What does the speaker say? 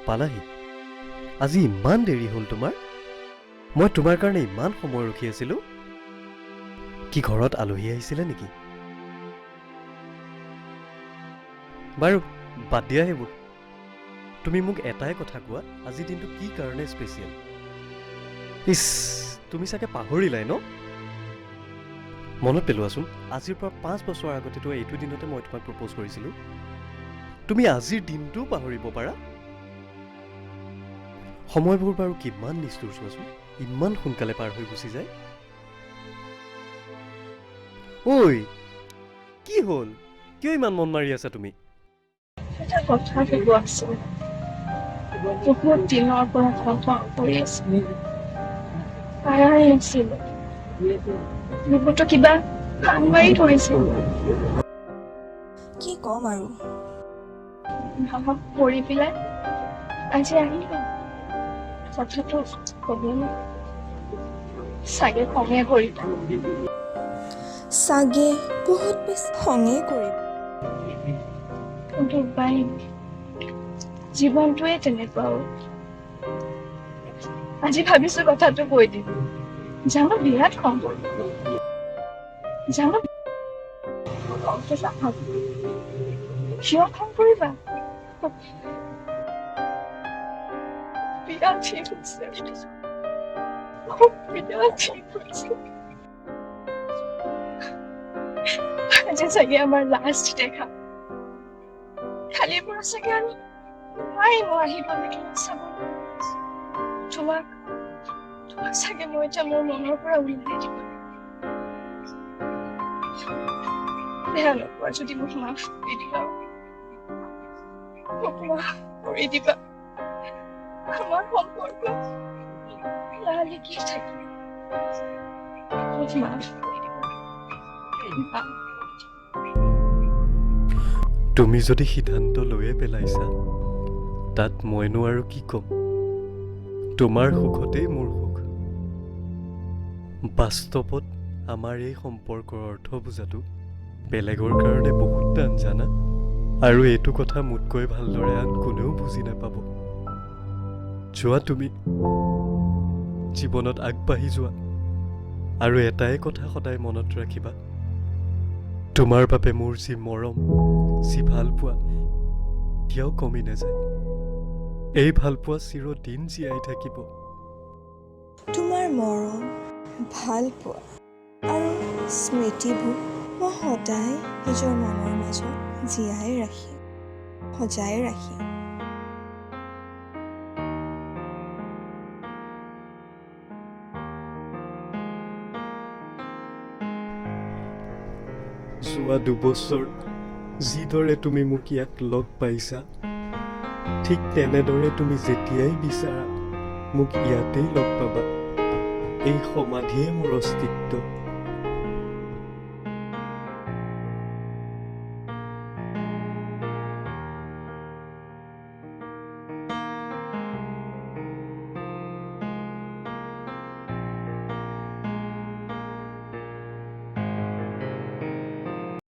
পালাহি আজি ইমান দেৰি হ'ল তোমাৰ মই তোমাৰ কাৰণে ইমান সময় ৰখি আছিলোঁ কি ঘৰত আলহী আহিছিলে নেকি বাৰু বাদ দিয়া সেইবোৰ তুমি মোক এটাই কথা কোৱা আজি দিনটো কি কাৰণে স্পেচিয়েল ইছ তুমি চাগে পাহৰিলাই ন মনত পেলোৱাচোন আজিৰ পৰা 5 বছৰ আগতেতো এইটো দিনতে মই তোমাক প্ৰপ'জ কৰিছিলোঁ তুমি আজিৰ দিনটোও পাহৰিব পাৰা সময়বোৰ বাৰু কিমান নিষ্ঠুৰ চোৱাচোন ইমান সোনকালে পাৰ হৈ গুচি যায় ঐ কি হ'ল কিয় ইমান মন মাৰি আছা তুমি এটা কথা ক'ব আছিল বহুত দিনৰ পৰা কথা কৰি আছিলোঁ পাৰাই নাছিলোঁ বহুতো কিবা কাম মাৰি ধৰিছিল কি ক'ম আৰু ভাবক কৰি পেলাই আজি আহিলো কথাটো ক'বলৈ চাগে খঙে কৰিম চাগে বহুত বেছি খঙেই কৰিম কিন্তু উপায় জীৱনটোৱে তেনেকুৱা আজি ভাবিছো কথাটো কৈ দিম জানো বিৰাট খং কৰিম জানো কিয় খং কৰিবা বিৰাট ঠিক হৈছে বিৰাট ঠিক হৈছে আজি চাগে আমাৰ লাষ্ট দেখা কালিৰ পৰা চাগে আৰু নোৱাৰিম মই আহিবলৈ চাব তোমাক চাগে মই এতিয়া মোৰ মনৰ পৰা উলিয়াই দিব বেয়া নোপোৱা যদি মোক মাফ কৰি দিবা মোক মাফ কৰি দিবা আমাৰ সম্পৰ্ক লালিকি থাকিব মোক মাফ কৰি দিবা তুমি যদি সিদ্ধান্ত লৈয়ে পেলাইছা তাত মইনো আৰু কি ক'ম তোমাৰ সুখতেই মোৰ সুখ বাস্তৱত আমাৰ এই সম্পৰ্কৰ অৰ্থ বুজাটো বেলেগৰ কাৰণে বহুত টান জানা আৰু এইটো কথা মোতকৈ ভালদৰে আন কোনেও বুজি নাপাব যোৱা তুমি জীৱনত আগবাঢ়ি যোৱা আৰু এটাই কথা সদায় মনত ৰাখিবা তোমাৰ বাবে মোৰ যি মৰম যি ভাল পোৱা কিয় কমি নাযায় এই ভাল পোৱা চিৰদিন জীয়াই থাকিব তোমাৰ মৰম ভাল পোৱা আৰু স্মৃতিবোৰ মই সদায় নিজৰ মনৰ মাজত জীয়াই ৰাখিম সজাই ৰাখিম যোৱা 2 বছৰ যিদৰে তুমি মোক ইয়াত লগ পাইছা ঠিক তেনেদৰে তুমি যেতিয়াই বিচাৰা মোক ইয়াতেই লগ পাবা এই সমাধিয়ে মোৰ অস্তিত্ব